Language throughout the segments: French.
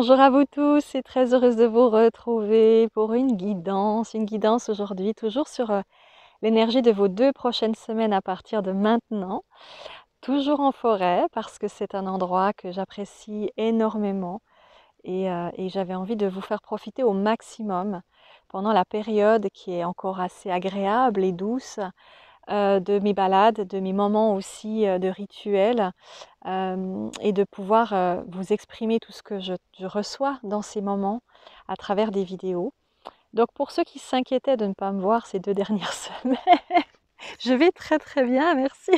Bonjour à vous tous et très heureuse de vous retrouver pour une guidance. Une guidance aujourd'hui toujours sur l'énergie de vos 2 prochaines semaines à partir de maintenant. Toujours en forêt parce que c'est un endroit que j'apprécie énormément et j'avais envie de vous faire profiter au maximum pendant la période qui est encore assez agréable et douce de mes balades, de mes moments aussi de rituels et de pouvoir vous exprimer tout ce que je reçois dans ces moments à travers des vidéos. Donc pour ceux qui s'inquiétaient de ne pas me voir ces 2 dernières semaines, je vais très très bien, merci.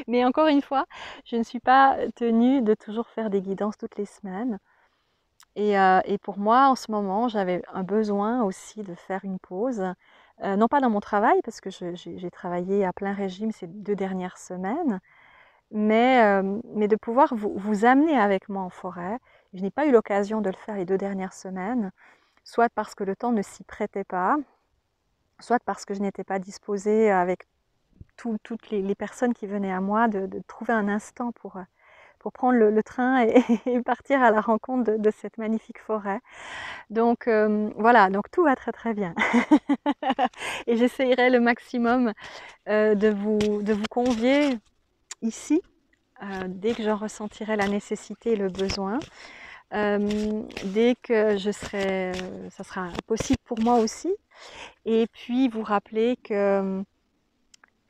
Mais encore une fois, je ne suis pas tenue de toujours faire des guidances toutes les semaines. Et pour moi, en ce moment, j'avais un besoin aussi de faire une pause. Non pas dans mon travail, parce que j'ai travaillé à plein régime ces 2 dernières semaines, mais de pouvoir vous amener avec moi en forêt. Je n'ai pas eu l'occasion de le faire les 2 dernières semaines, soit parce que le temps ne s'y prêtait pas, soit parce que je n'étais pas disposée avec toutes les personnes qui venaient à moi de trouver un instant pour prendre le train et partir à la rencontre de cette magnifique forêt. Donc voilà, donc tout va très très bien. Et j'essayerai le maximum de vous convier ici dès que j'en ressentirai la nécessité et le besoin, dès que ça sera possible pour moi aussi. Et puis vous rappeler que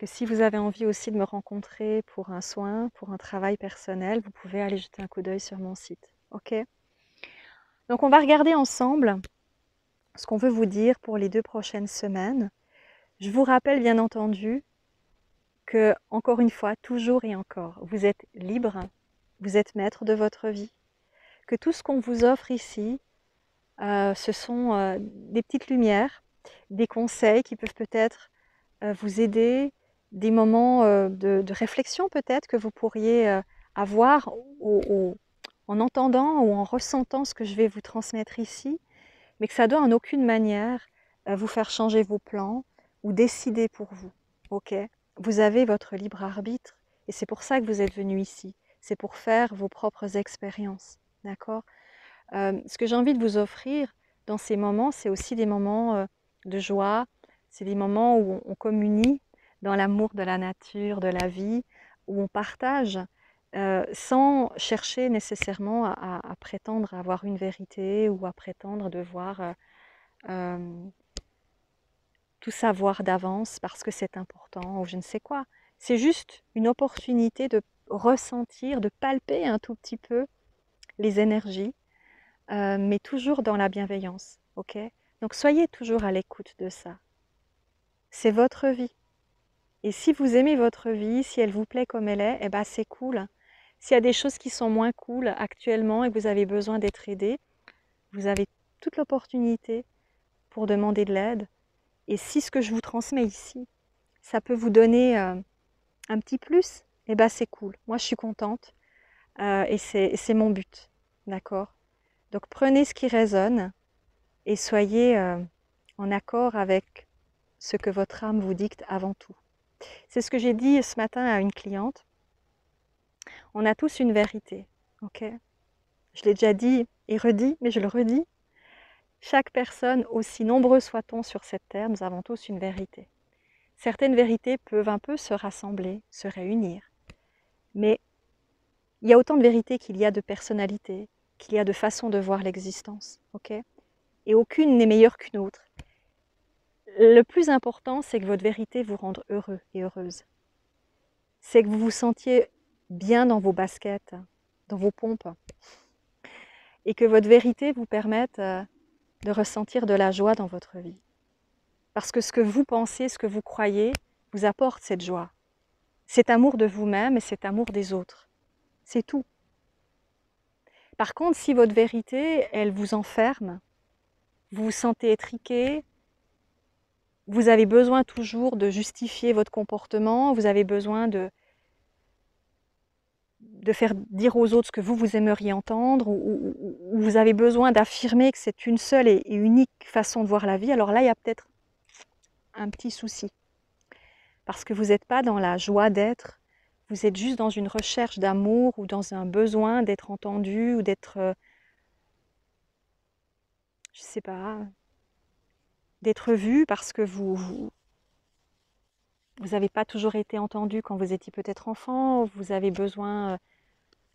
si vous avez envie aussi de me rencontrer pour un soin, pour un travail personnel, vous pouvez aller jeter un coup d'œil sur mon site. Ok? Donc on va regarder ensemble ce qu'on veut vous dire pour les 2 prochaines semaines. Je vous rappelle bien entendu que, encore une fois, toujours et encore, vous êtes libre, vous êtes maître de votre vie, que tout ce qu'on vous offre ici, ce sont des petites lumières, des conseils qui peuvent peut-être vous aider, des moments de réflexion peut-être que vous pourriez avoir en entendant ou en ressentant ce que je vais vous transmettre ici, mais que ça doit en aucune manière vous faire changer vos plans ou décider pour vous. Ok? Vous avez votre libre arbitre et c'est pour ça que vous êtes venu ici. C'est pour faire vos propres expériences. D'accord? Ce que j'ai envie de vous offrir dans ces moments, c'est aussi des moments de joie, c'est des moments où on communie dans l'amour de la nature, de la vie, où on partage sans chercher nécessairement à prétendre avoir une vérité ou à prétendre devoir tout savoir d'avance parce que c'est important ou je ne sais quoi. C'est juste une opportunité de ressentir, de palper un tout petit peu les énergies mais toujours dans la bienveillance, ok? Donc soyez toujours à l'écoute de ça. C'est votre vie. Et si vous aimez votre vie, si elle vous plaît comme elle est, eh ben c'est cool. S'il y a des choses qui sont moins cool actuellement et que vous avez besoin d'être aidé, vous avez toute l'opportunité pour demander de l'aide. Et si ce que je vous transmets ici, ça peut vous donner un petit plus, eh ben c'est cool. Moi, je suis contente et c'est mon but, d'accord? Donc prenez ce qui résonne et soyez en accord avec ce que votre âme vous dicte avant tout. C'est ce que j'ai dit ce matin à une cliente. On a tous une vérité, ok? Je l'ai déjà dit et redit, mais je le redis. Chaque personne, aussi nombreux soit-on sur cette terre, nous avons tous une vérité. Certaines vérités peuvent un peu se rassembler, se réunir, mais il y a autant de vérités qu'il y a de personnalités, qu'il y a de façons de voir l'existence, ok? Et aucune n'est meilleure qu'une autre. Le plus important, c'est que votre vérité vous rende heureux et heureuse. C'est que vous vous sentiez bien dans vos baskets, dans vos pompes, et que votre vérité vous permette de ressentir de la joie dans votre vie. Parce que ce que vous pensez, ce que vous croyez, vous apporte cette joie. Cet amour de vous-même et cet amour des autres. C'est tout. Par contre, si votre vérité, elle vous enferme, vous vous sentez étriqué, vous avez besoin toujours de justifier votre comportement, vous avez besoin de faire dire aux autres ce que vous aimeriez entendre, ou vous avez besoin d'affirmer que c'est une seule et unique façon de voir la vie, alors là, il y a peut-être un petit souci. Parce que vous n'êtes pas dans la joie d'être, vous êtes juste dans une recherche d'amour ou dans un besoin d'être entendu ou d'être je sais pas, d'être vu parce que vous n'avez pas toujours été entendu quand vous étiez peut-être enfant, vous avez besoin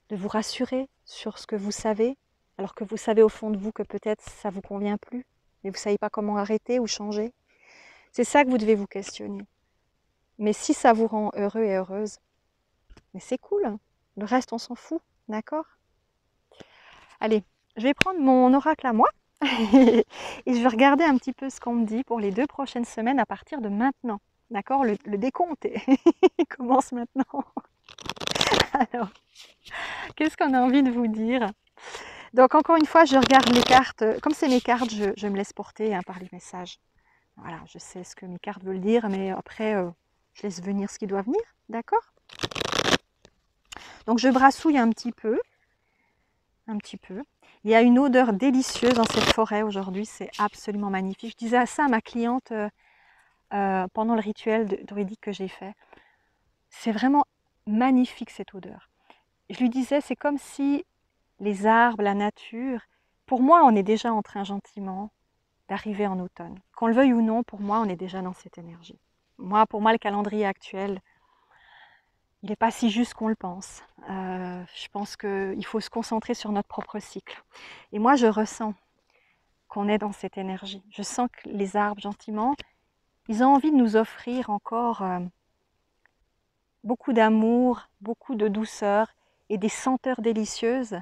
de vous rassurer sur ce que vous savez, alors que vous savez au fond de vous que peut-être ça ne vous convient plus, mais vous ne savez pas comment arrêter ou changer. C'est ça que vous devez vous questionner. Mais si ça vous rend heureux et heureuse, mais c'est cool. Le reste, on s'en fout, d'accord? Allez, je vais prendre mon oracle à moi et je vais regarder un petit peu ce qu'on me dit pour les 2 prochaines semaines à partir de maintenant. D'accord? Le décompte commence maintenant. Alors, qu'est-ce qu'on a envie de vous dire? Donc, encore une fois, je regarde les cartes. Comme c'est mes cartes, je me laisse porter hein, par les messages. Voilà, je sais ce que mes cartes veulent dire, mais après, je laisse venir ce qui doit venir. D'accord? Donc, je brassouille un petit peu. Un petit peu. Il y a une odeur délicieuse dans cette forêt aujourd'hui, c'est absolument magnifique. Je disais ça à ma cliente pendant le rituel druidique que j'ai fait. C'est vraiment magnifique cette odeur. Je lui disais, c'est comme si les arbres, la nature, pour moi, on est déjà en train gentiment d'arriver en automne. Qu'on le veuille ou non, pour moi, on est déjà dans cette énergie. Pour moi, le calendrier actuel, il n'est pas si juste qu'on le pense. Je pense qu'il faut se concentrer sur notre propre cycle. Et moi, je ressens qu'on est dans cette énergie. Je sens que les arbres, gentiment, ils ont envie de nous offrir encore beaucoup d'amour, beaucoup de douceur et des senteurs délicieuses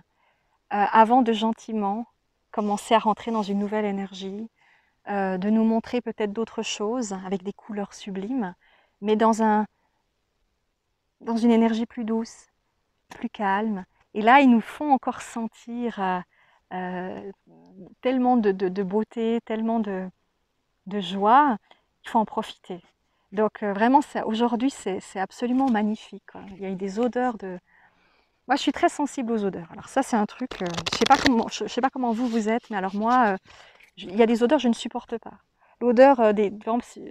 avant de gentiment commencer à rentrer dans une nouvelle énergie, de nous montrer peut-être d'autres choses avec des couleurs sublimes, mais dans une énergie plus douce, plus calme. Et là, ils nous font encore sentir tellement de beauté, tellement de joie, il faut en profiter. Donc vraiment, aujourd'hui, c'est absolument magnifique, quoi. Il y a des odeurs de... Moi, je suis très sensible aux odeurs. Alors ça, c'est un truc, je sais pas comment vous êtes, mais alors moi, il y a des odeurs que je ne supporte pas. L'odeur par exemple, je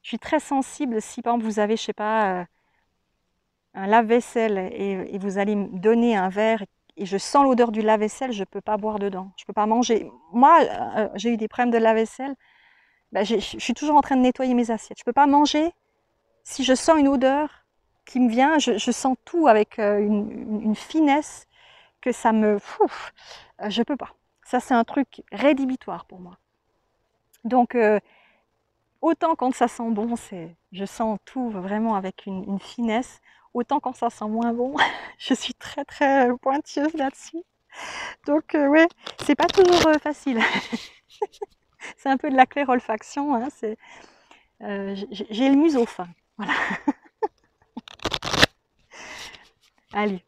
suis très sensible si, par exemple, vous avez, je sais pas, un lave-vaisselle et vous allez me donner un verre et je sens l'odeur du lave-vaisselle, je ne peux pas boire dedans, je ne peux pas manger. Moi, j'ai eu des problèmes de lave-vaisselle. Ben, je suis toujours en train de nettoyer mes assiettes. Je ne peux pas manger si je sens une odeur qui me vient. Je sens tout avec une finesse que ça me... je ne peux pas. Ça, c'est un truc rédhibitoire pour moi. Donc, autant quand ça sent bon, je sens tout vraiment avec une finesse. Autant quand ça sent moins bon, je suis très très pointilleuse là-dessus. Donc, ouais, c'est pas toujours facile. C'est un peu de la clairolfaction, hein, j'ai le museau fin. Voilà. Allez,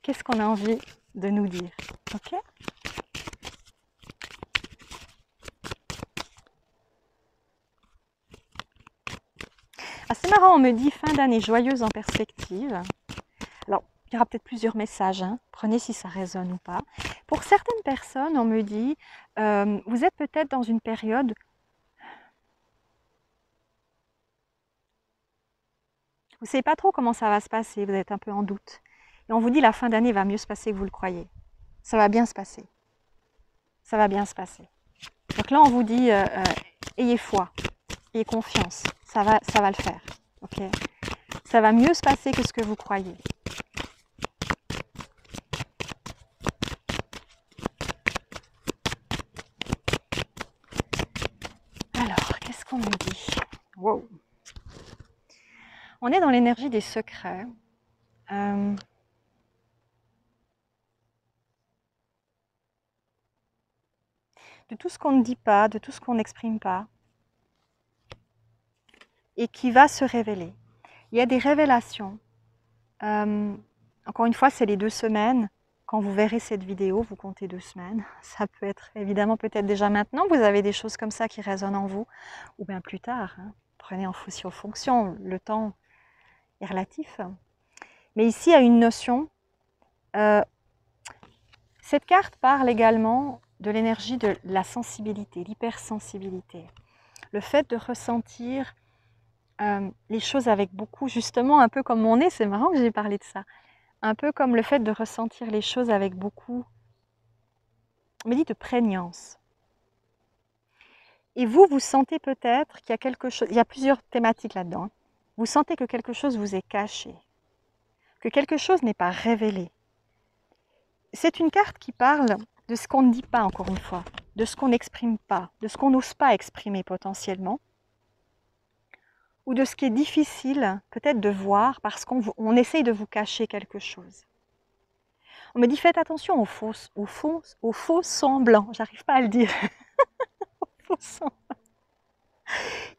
qu'est-ce qu'on a envie de nous dire? Ok? Ah, c'est marrant, on me dit fin d'année joyeuse en perspective. Alors, il y aura peut-être plusieurs messages, hein. Prenez si ça résonne ou pas. Pour certaines personnes, on me dit, vous êtes peut-être dans une période vous ne savez pas trop comment ça va se passer, vous êtes un peu en doute. Et on vous dit la fin d'année va mieux se passer que vous le croyez. Ça va bien se passer. Ça va bien se passer. Donc là, on vous dit, ayez foi, ayez confiance. Ça va le faire. Okay, ça va mieux se passer que ce que vous croyez. Alors, qu'est-ce qu'on me dit? Wow. On est dans l'énergie des secrets. De tout ce qu'on ne dit pas, de tout ce qu'on n'exprime pas, et qui va se révéler. Il y a des révélations. Encore une fois, c'est les 2 semaines. Quand vous verrez cette vidéo, vous comptez 2 semaines. Ça peut être évidemment peut-être déjà maintenant. Vous avez des choses comme ça qui résonnent en vous, ou bien plus tard. Hein. Prenez en fonction. Le temps est relatif. Mais ici, il y a une notion. Cette carte parle également de l'énergie de la sensibilité, l'hypersensibilité. Le fait de ressentir les choses avec beaucoup, justement, un peu comme mon nez, c'est marrant que j'ai parlé de ça. Un peu comme le fait de ressentir les choses avec beaucoup, on me dit de prégnance. Et vous, vous sentez peut-être qu'il y a quelque chose, il y a plusieurs thématiques là-dedans. Vous sentez que quelque chose vous est caché, que quelque chose n'est pas révélé. C'est une carte qui parle de ce qu'on ne dit pas, encore une fois, de ce qu'on n'exprime pas, de ce qu'on n'ose pas exprimer potentiellement, ou de ce qui est difficile peut-être de voir parce qu'on essaye de vous cacher quelque chose. On me dit faites attention aux faux semblants, j'arrive pas à le dire. Faux semblants.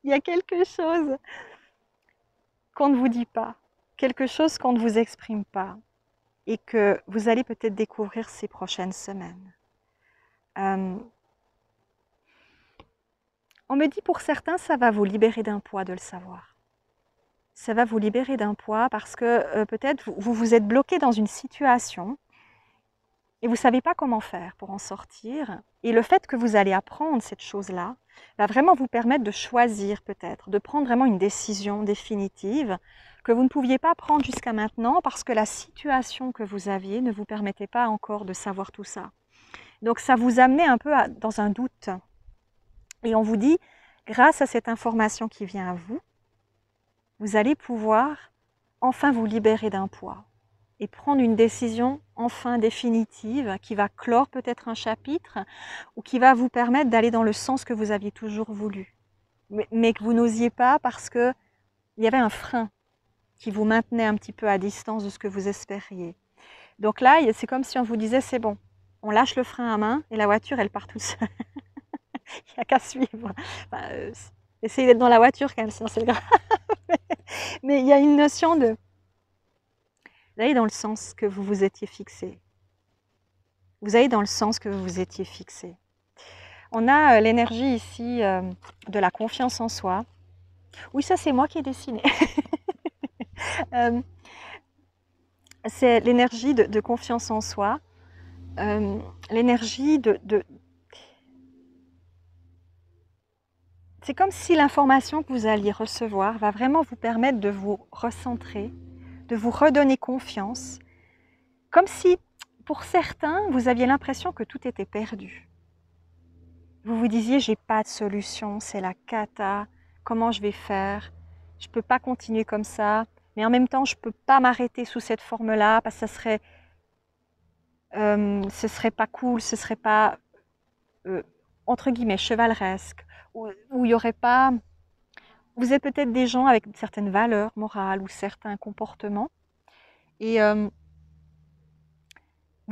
Il y a quelque chose qu'on ne vous dit pas, quelque chose qu'on ne vous exprime pas et que vous allez peut-être découvrir ces prochaines semaines. On me dit pour certains, ça va vous libérer d'un poids de le savoir. Ça va vous libérer d'un poids parce que peut-être vous vous êtes bloqué dans une situation et vous ne savez pas comment faire pour en sortir. Et le fait que vous allez apprendre cette chose-là va vraiment vous permettre de choisir peut-être, de prendre vraiment une décision définitive que vous ne pouviez pas prendre jusqu'à maintenant parce que la situation que vous aviez ne vous permettait pas encore de savoir tout ça. Donc ça vous amenait un peu dans un doute. Et on vous dit, grâce à cette information qui vient à vous, vous allez pouvoir enfin vous libérer d'un poids et prendre une décision enfin définitive qui va clore peut-être un chapitre ou qui va vous permettre d'aller dans le sens que vous aviez toujours voulu, mais que vous n'osiez pas parce qu'il y avait un frein qui vous maintenait un petit peu à distance de ce que vous espériez. Donc là, c'est comme si on vous disait, c'est bon, on lâche le frein à main et la voiture, elle part toute seule. Il n'y a qu'à suivre. Enfin, essayez d'être dans la voiture quand même, sinon c'est grave. Mais il y a une notion d'aller dans le sens que vous vous étiez fixé. Vous allez dans le sens que vous vous étiez fixé. On a l'énergie ici de la confiance en soi. Oui, ça c'est moi qui ai dessiné. C'est l'énergie de confiance en soi. L'énergie C'est comme si l'information que vous alliez recevoir va vraiment vous permettre de vous recentrer, de vous redonner confiance, comme si, pour certains, vous aviez l'impression que tout était perdu. Vous vous disiez, j'ai pas de solution, c'est la cata, comment je vais faire? Je peux pas continuer comme ça, mais en même temps, je peux pas m'arrêter sous cette forme-là, parce que ce serait pas cool, ce serait pas, entre guillemets, chevaleresque, où il y aurait pas... Vous êtes peut-être des gens avec certaines valeurs morales ou certains comportements et vous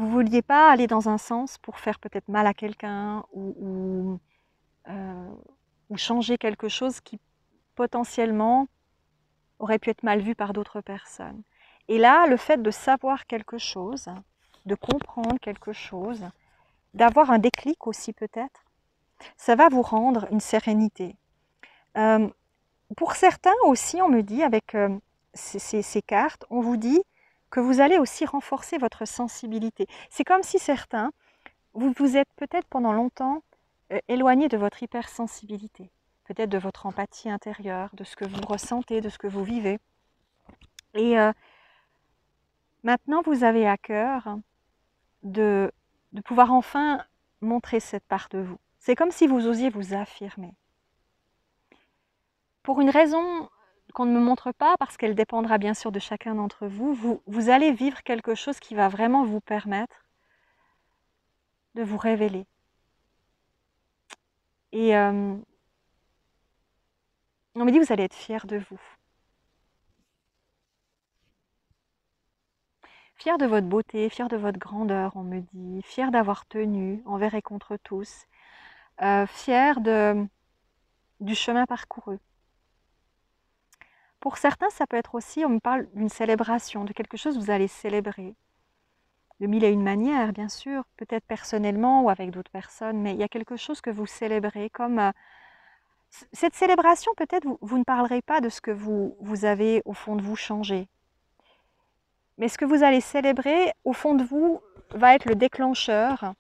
ne vouliez pas aller dans un sens pour faire peut-être mal à quelqu'un ou changer quelque chose qui potentiellement aurait pu être mal vu par d'autres personnes. Et là, le fait de savoir quelque chose, de comprendre quelque chose, d'avoir un déclic aussi peut-être, ça va vous rendre une sérénité. Pour certains aussi, on me dit, avec ces cartes, on vous dit que vous allez aussi renforcer votre sensibilité. C'est comme si certains, vous vous êtes peut-être pendant longtemps éloignés de votre hypersensibilité, peut-être de votre empathie intérieure, de ce que vous ressentez, de ce que vous vivez. Et maintenant, vous avez à cœur de pouvoir enfin montrer cette part de vous. C'est comme si vous osiez vous affirmer. Pour une raison qu'on ne me montre pas, parce qu'elle dépendra bien sûr de chacun d'entre vous, vous allez vivre quelque chose qui va vraiment vous permettre de vous révéler. Et on me dit, vous allez être fiers de vous. Fiers de votre beauté, fiers de votre grandeur, on me dit. Fiers d'avoir tenu envers et contre tous. Fiers du chemin parcouru. Pour certains, ça peut être aussi, on me parle d'une célébration, de quelque chose que vous allez célébrer. De mille et une manières, bien sûr, peut-être personnellement ou avec d'autres personnes, mais il y a quelque chose que vous célébrez comme... cette célébration, peut-être, vous ne parlerez pas de ce que vous avez au fond de vous changé. Mais ce que vous allez célébrer, au fond de vous, va être le déclencheur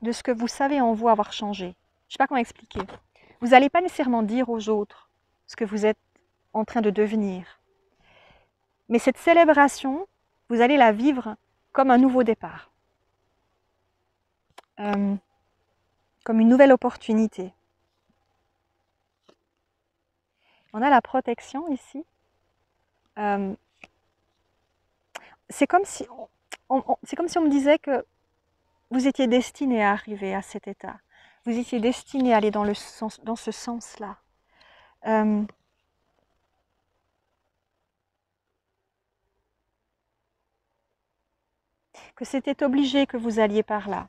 de ce que vous savez en vous avoir changé. Je ne sais pas comment expliquer. Vous n'allez pas nécessairement dire aux autres ce que vous êtes en train de devenir. Mais cette célébration, vous allez la vivre comme un nouveau départ. Comme une nouvelle opportunité. On a la protection ici. Euh, c'est comme si c'est comme si on me disait que vous étiez destiné à arriver à cet état. Vous étiez destiné à aller dans ce sens-là. Euh, que c'était obligé que vous alliez par là.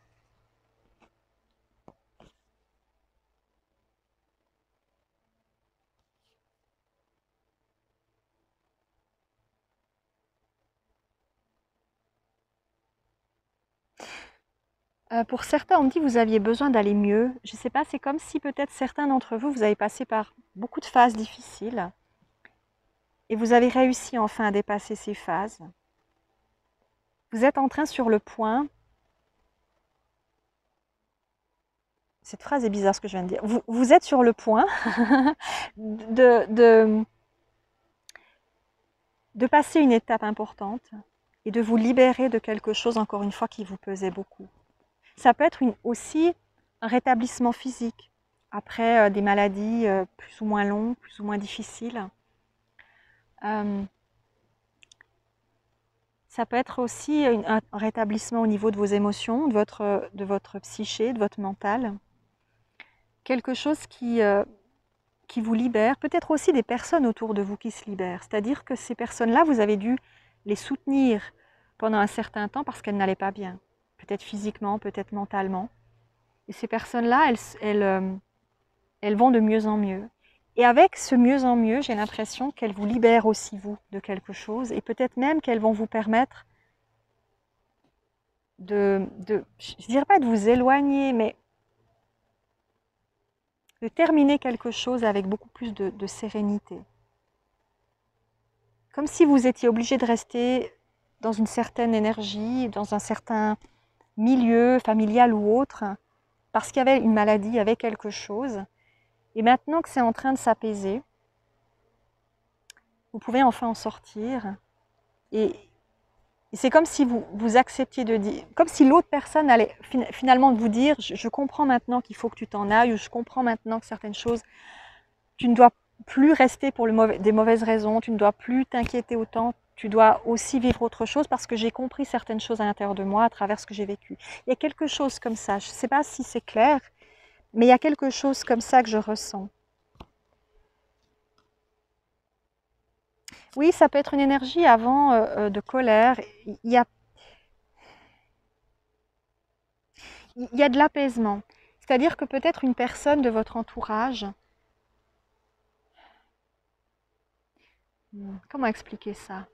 Pour certains, on me dit que vous aviez besoin d'aller mieux. Je ne sais pas, c'est comme si peut-être certains d'entre vous, vous avez passé par beaucoup de phases difficiles et vous avez réussi enfin à dépasser ces phases. Vous êtes en train sur le point, cette phrase est bizarre ce que je viens de dire, vous êtes sur le point de, de, de passer une étape importante et de vous libérer de quelque chose, encore une fois, qui vous pesait beaucoup. Ça peut être aussi un rétablissement physique après des maladies plus ou moins longues, plus ou moins difficiles. Ça peut être aussi un rétablissement au niveau de vos émotions, de votre psyché, de votre mental. Quelque chose qui vous libère. Peut-être aussi des personnes autour de vous qui se libèrent. C'est-à-dire que ces personnes-là, vous avez dû les soutenir pendant un certain temps parce qu'elles n'allaient pas bien. Peut-être physiquement, peut-être mentalement. Et ces personnes-là, elles vont de mieux en mieux. Et avec ce mieux en mieux, j'ai l'impression qu'elles vous libèrent aussi, vous, de quelque chose. Et peut-être même qu'elles vont vous permettre je ne dirais pas de vous éloigner, mais de terminer quelque chose avec beaucoup plus de sérénité. Comme si vous étiez obligé de rester dans une certaine énergie, dans un certain milieu familial ou autre, parce qu'il y avait une maladie, il y avait quelque chose. Et maintenant que c'est en train de s'apaiser, vous pouvez enfin en sortir. Et c'est comme si vous acceptiez de dire, comme si l'autre personne allait finalement vous dire, je comprends maintenant qu'il faut que tu t'en ailles, ou je comprends maintenant que certaines choses, tu ne dois plus rester pour des mauvaises raisons, tu ne dois plus t'inquiéter autant, tu dois aussi vivre autre chose parce que j'ai compris certaines choses à l'intérieur de moi à travers ce que j'ai vécu. Il y a quelque chose comme ça, je ne sais pas si c'est clair, mais il y a quelque chose comme ça que je ressens. Oui, ça peut être une énergie avant de colère. Il y a de l'apaisement. C'est-à-dire que peut-être une personne de votre entourage, comment expliquer ça?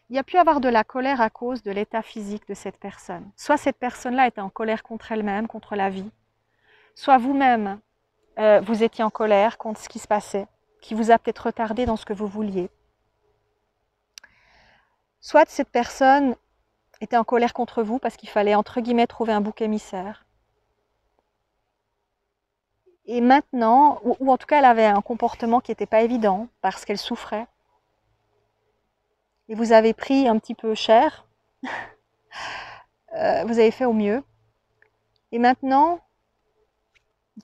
Il y a pu avoir de la colère à cause de l'état physique de cette personne. Soit cette personne-là était en colère contre elle-même, contre la vie, soit vous-même, vous étiez en colère contre ce qui se passait, qui vous a peut-être retardé dans ce que vous vouliez. Soit cette personne était en colère contre vous parce qu'il fallait, entre guillemets, trouver un bouc émissaire. Et maintenant, ou en tout cas, elle avait un comportement qui n'était pas évident parce qu'elle souffrait. Et vous avez pris un petit peu cher, vous avez fait au mieux. Et maintenant,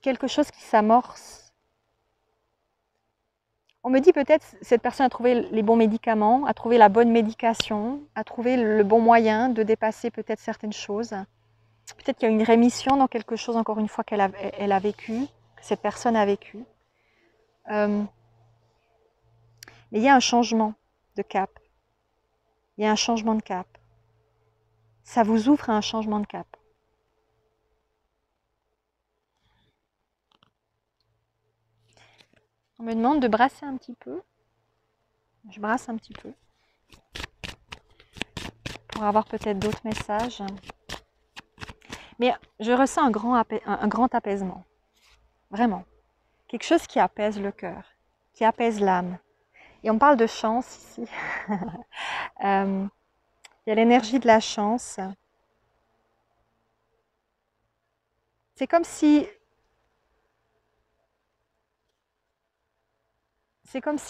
quelque chose qui s'amorce. On me dit peut-être cette personne a trouvé les bons médicaments, a trouvé la bonne médication, a trouvé le bon moyen de dépasser peut-être certaines choses. Peut-être qu'il y a une rémission dans quelque chose, encore une fois, qu'elle a vécu, que cette personne a vécu. Mais il y a un changement de cap. Il y a un changement de cap. Ça vous ouvre à un changement de cap. On me demande de brasser un petit peu. Je brasse un petit peu. Pour avoir peut-être d'autres messages. Mais je ressens un grand apaisement. Vraiment. Quelque chose qui apaise le cœur, qui apaise l'âme. Et on parle de chance ici. Il y a l'énergie de la chance. C'est comme si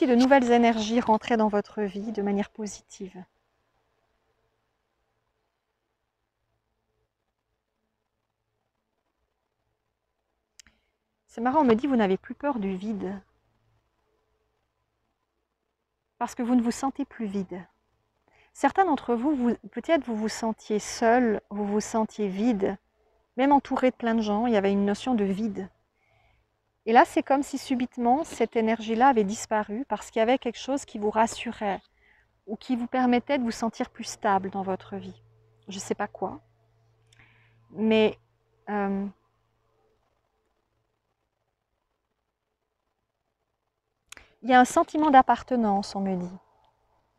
de nouvelles énergies rentraient dans votre vie de manière positive. C'est marrant, on me dit vous n'avez plus peur du vide. Parce que vous ne vous sentez plus vide. Certains d'entre vous, peut-être vous vous sentiez seul, vous vous sentiez vide. Même entouré de plein de gens, il y avait une notion de vide. Et là, c'est comme si subitement, cette énergie-là avait disparu parce qu'il y avait quelque chose qui vous rassurait ou qui vous permettait de vous sentir plus stable dans votre vie. Je ne sais pas quoi. Mais il y a un sentiment d'appartenance, on me dit,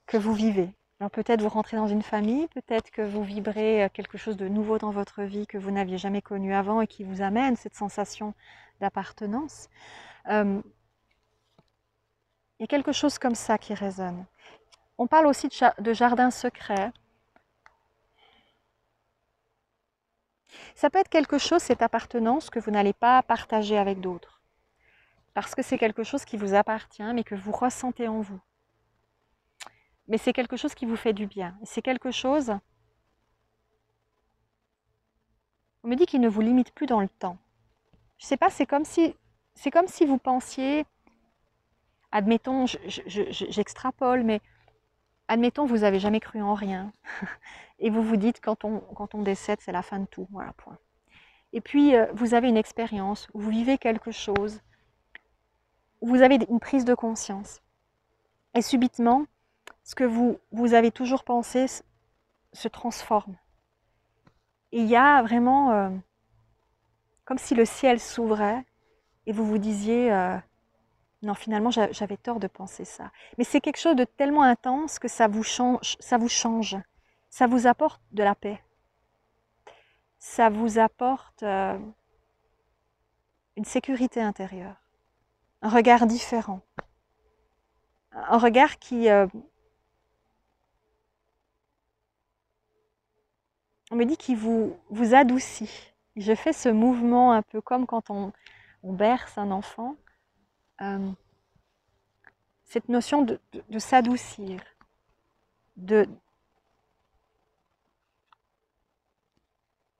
que vous vivez. Alors peut-être vous rentrez dans une famille, peut-être que vous vibrez quelque chose de nouveau dans votre vie que vous n'aviez jamais connu avant et qui vous amène cette sensation d'appartenance. Il y a quelque chose comme ça qui résonne. On parle aussi de jardin secret. Ça peut être quelque chose, cette appartenance, que vous n'allez pas partager avec d'autres. Parce que c'est quelque chose qui vous appartient, mais que vous ressentez en vous. Mais c'est quelque chose qui vous fait du bien. C'est quelque chose, on me dit qu'il ne vous limite plus dans le temps. Je ne sais pas, c'est comme si vous pensiez, admettons, j'extrapole, mais admettons, vous n'avez jamais cru en rien. Et vous vous dites, quand on décède, c'est la fin de tout. Voilà, point. Et puis, vous avez une expérience, vous vivez quelque chose, vous avez une prise de conscience. Et subitement, ce que vous avez toujours pensé se transforme. Et il y a vraiment, comme si le ciel s'ouvrait et vous vous disiez, non, finalement, j'avais tort de penser ça. Mais c'est quelque chose de tellement intense que ça vous change, ça vous apporte de la paix. Ça vous apporte une sécurité intérieure, un regard différent, un regard qui... on me dit qu'il vous adoucit. Je fais ce mouvement un peu comme quand on berce un enfant. Cette notion de s'adoucir,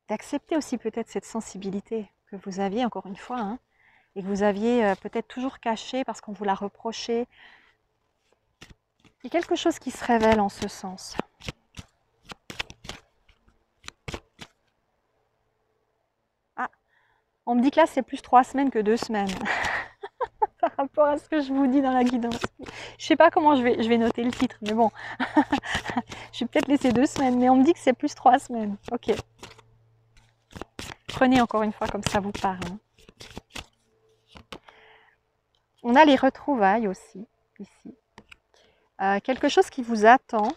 d'accepter aussi peut-être cette sensibilité que vous aviez, encore une fois, hein, et que vous aviez peut-être toujours cachée parce qu'on vous l'a reproché. Il y a quelque chose qui se révèle en ce sens. Ah, on me dit que là, c'est plus 3 semaines que 2 semaines. Par rapport à ce que je vous dis dans la guidance. Je ne sais pas comment je vais noter le titre, mais bon. Je vais peut-être laisser 2 semaines, mais on me dit que c'est plus 3 semaines. Ok. Prenez encore une fois comme ça vous parle. On a les retrouvailles aussi, ici. Quelque chose qui vous attend.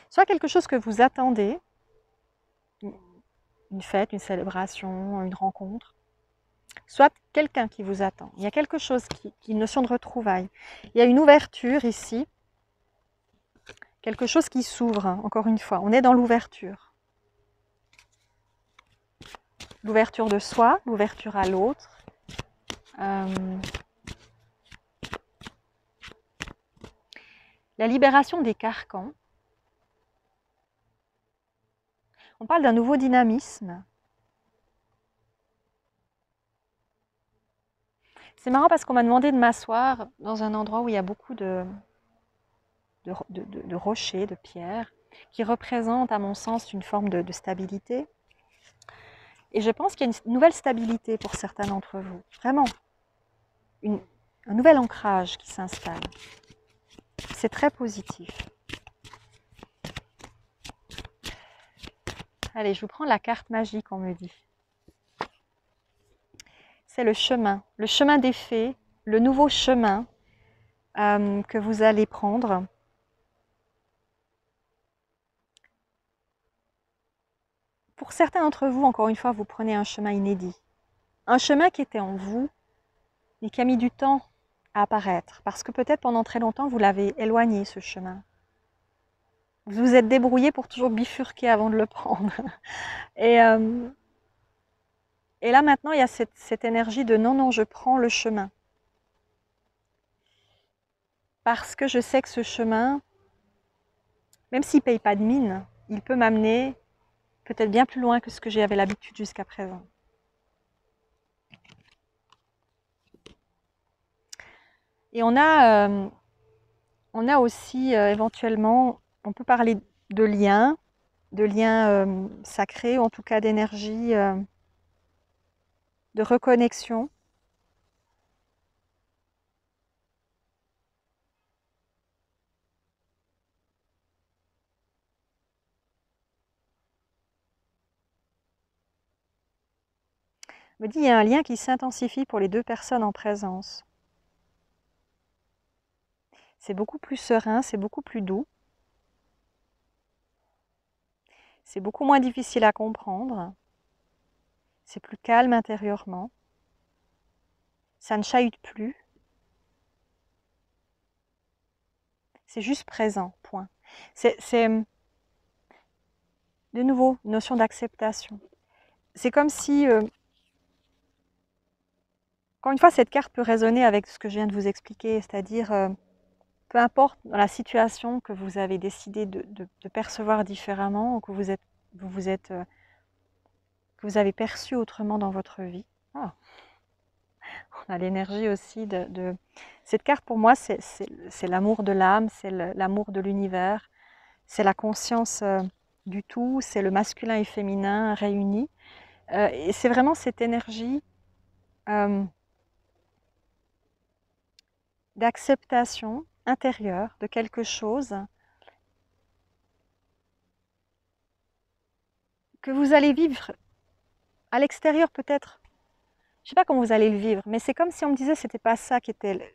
Soit quelque chose que vous attendez, une fête, une célébration, une rencontre, soit quelqu'un qui vous attend. Il y a quelque chose une notion de retrouvailles. Il y a une ouverture ici, quelque chose qui s'ouvre, hein, encore une fois. On est dans l'ouverture. L'ouverture de soi, l'ouverture à l'autre. La libération des carcans. On parle d'un nouveau dynamisme. C'est marrant parce qu'on m'a demandé de m'asseoir dans un endroit où il y a beaucoup de rochers, de pierres, qui représentent à mon sens une forme de stabilité. Et je pense qu'il y a une nouvelle stabilité pour certains d'entre vous. Vraiment, un nouvel ancrage qui s'installe. C'est très positif. Allez, je vous prends la carte magique, on me dit. C'est le chemin des fées, le nouveau chemin que vous allez prendre. Pour certains d'entre vous, encore une fois, vous prenez un chemin inédit. Un chemin qui était en vous, mais qui a mis du temps à apparaître. Parce que peut-être pendant très longtemps, vous l'avez éloigné, ce chemin. Vous vous êtes débrouillé pour toujours bifurquer avant de le prendre. Et là maintenant, il y a cette énergie de non, je prends le chemin. Parce que je sais que ce chemin, même s'il ne paye pas de mine, il peut m'amener peut-être bien plus loin que ce que j'avais l'habitude jusqu'à présent. Et on a aussi éventuellement, on peut parler de liens sacrés, ou en tout cas d'énergie, de reconnexion. Je me dis, il y a un lien qui s'intensifie pour les deux personnes en présence. C'est beaucoup plus serein, c'est beaucoup plus doux. C'est beaucoup moins difficile à comprendre. C'est plus calme intérieurement. Ça ne chahute plus. C'est juste présent, point. C'est de nouveau une notion d'acceptation. C'est comme si, encore une fois, cette carte peut résonner avec ce que je viens de vous expliquer, c'est-à-dire, peu importe dans la situation que vous avez décidé de percevoir différemment, ou que vous avez perçu autrement dans votre vie. Ah, on a l'énergie aussi de... Cette carte, pour moi, c'est l'amour de l'âme, c'est l'amour de l'univers, c'est la conscience du tout, c'est le masculin et féminin réunis. Et c'est vraiment cette énergie d'acceptation intérieure de quelque chose que vous allez vivre à l'extérieur peut-être. Je ne sais pas comment vous allez le vivre, mais c'est comme si on me disait que ce n'était pas ça qui était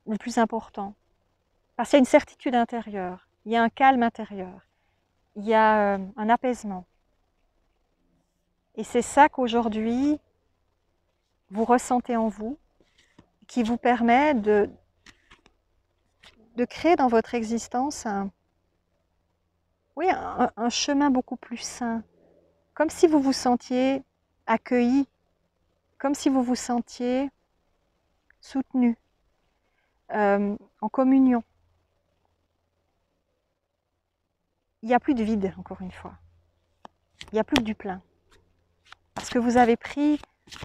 le plus important. Parce qu'il y a une certitude intérieure, il y a un calme intérieur, il y a un apaisement. Et c'est ça qu'aujourd'hui, vous ressentez en vous, qui vous permet de créer dans votre existence un chemin beaucoup plus sain. Comme si vous vous sentiez accueilli, comme si vous vous sentiez soutenu, en communion. Il n'y a plus de vide, encore une fois. Il n'y a plus que du plein. Parce que vous avez pris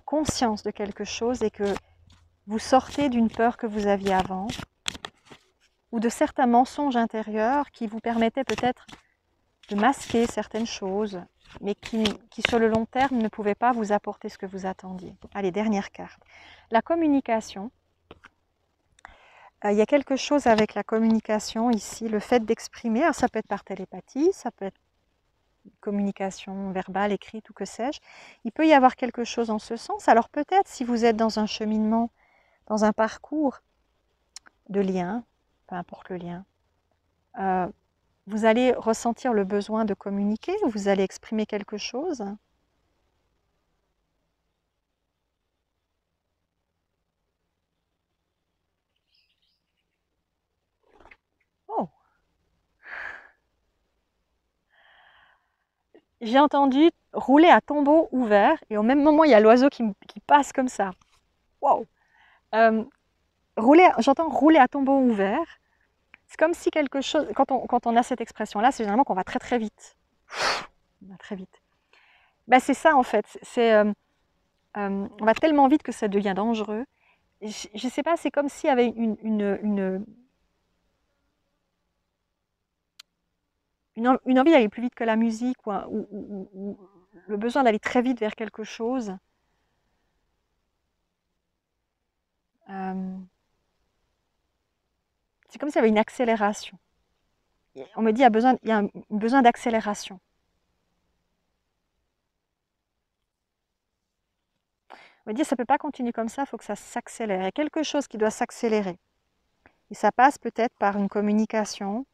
conscience de quelque chose et que vous sortez d'une peur que vous aviez avant, ou de certains mensonges intérieurs qui vous permettaient peut-être de masquer certaines choses, mais qui sur le long terme ne pouvaient pas vous apporter ce que vous attendiez. Allez, dernière carte. La communication. Il y a quelque chose avec la communication ici, le fait d'exprimer. Alors ça peut être par télépathie, ça peut être communication verbale, écrite ou que sais-je. Il peut y avoir quelque chose en ce sens. Alors peut-être si vous êtes dans un cheminement, dans un parcours de lien, peu importe le lien, vous allez ressentir le besoin de communiquer, vous allez exprimer quelque chose. Oh, j'ai entendu rouler à tombeau ouvert et au même moment il y a l'oiseau qui passe comme ça. Wow. J'entends rouler à tombeau ouvert. C'est comme si quelque chose, quand on a cette expression-là, c'est généralement qu'on va très très vite. On va très vite. Ben, c'est ça en fait. On va tellement vite que ça devient dangereux. Je ne sais pas, c'est comme s'il y avait une envie d'aller plus vite que la musique, ou le besoin d'aller très vite vers quelque chose. C'est comme s'il y avait une accélération. On me dit qu'il y a un besoin d'accélération. On me dit ça ne peut pas continuer comme ça, il faut que ça s'accélère. Il y a quelque chose qui doit s'accélérer. Et ça passe peut-être par une communication.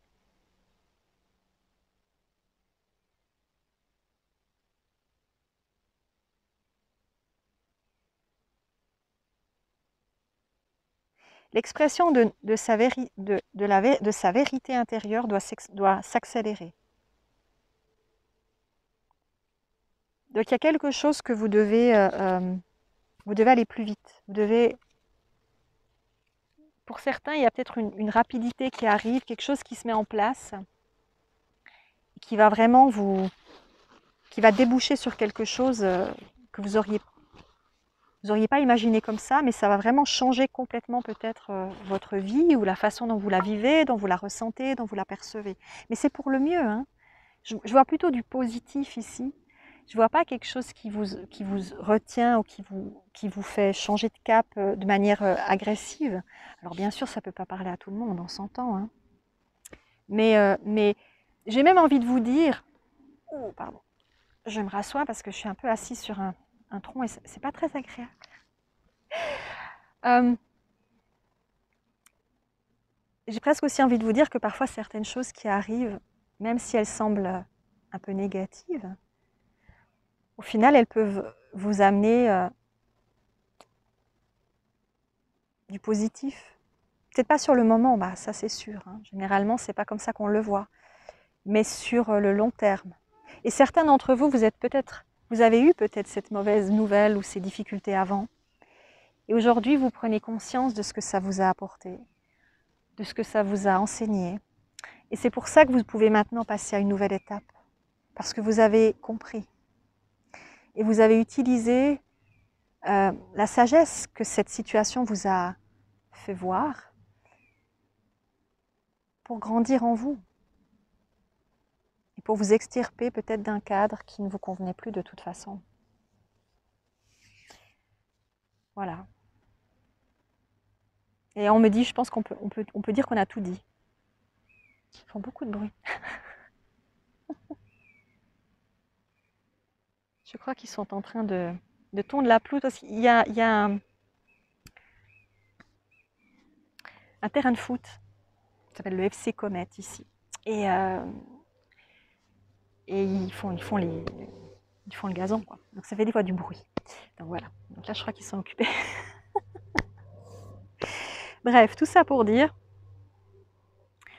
L'expression de sa vérité intérieure doit s'accélérer. Donc il y a quelque chose que vous devez aller plus vite. Pour certains, il y a peut-être une rapidité qui arrive, quelque chose qui se met en place. qui va vraiment qui va déboucher sur quelque chose que vous auriez pas imaginé comme ça, mais ça va vraiment changer complètement peut-être votre vie ou la façon dont vous la vivez, dont vous la ressentez, dont vous la percevez. Mais c'est pour le mieux, hein. Je vois plutôt du positif ici. Je vois pas quelque chose qui vous retient ou qui vous fait changer de cap de manière agressive. Alors bien sûr, ça peut pas parler à tout le monde, on s'entend, hein. Mais j'ai même envie de vous dire, oh, pardon, je me rassois parce que je suis un peu assise sur un tronc et c'est pas très agréable. J'ai presque aussi envie de vous dire que parfois certaines choses qui arrivent, même si elles semblent un peu négatives, au final elles peuvent vous amener du positif. Peut-être pas sur le moment, bah ça c'est sûr, hein. Généralement c'est pas comme ça qu'on le voit, mais sur le long terme. Et certains d'entre vous, vous avez eu peut-être cette mauvaise nouvelle ou ces difficultés avant. Et aujourd'hui, vous prenez conscience de ce que ça vous a apporté, de ce que ça vous a enseigné. Et c'est pour ça que vous pouvez maintenant passer à une nouvelle étape, parce que vous avez compris. Et vous avez utilisé la sagesse que cette situation vous a fait voir pour grandir en vous. Et pour vous extirper peut-être d'un cadre qui ne vous convenait plus de toute façon. Voilà. Et on me dit, je pense qu'on peut dire qu'on a tout dit. Ils font beaucoup de bruit. Je crois qu'ils sont en train de tondre la pelouse. Il y a un terrain de foot, ça s'appelle le FC Comet ici. Et ils font le gazon, quoi. Donc ça fait des fois du bruit. Donc voilà. Donc là, je crois qu'ils sont occupés. Bref, tout ça pour dire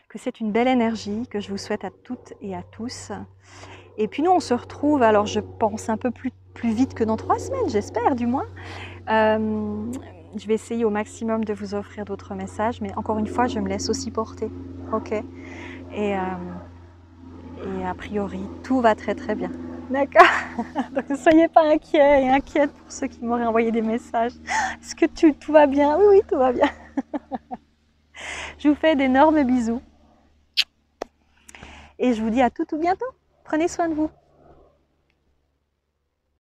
que c'est une belle énergie que je vous souhaite à toutes et à tous. Et puis nous, on se retrouve, alors je pense un peu plus vite que dans 3 semaines, j'espère du moins. Je vais essayer au maximum de vous offrir d'autres messages, mais encore une fois, je me laisse aussi porter. Ok. Et a priori, tout va très très bien. D'accord. Donc ne soyez pas inquiets et inquiètes pour ceux qui m'auraient envoyé des messages. Est-ce que tout va bien? Oui, oui, tout va bien. Je vous fais d'énormes bisous. Et je vous dis à tout bientôt. Prenez soin de vous.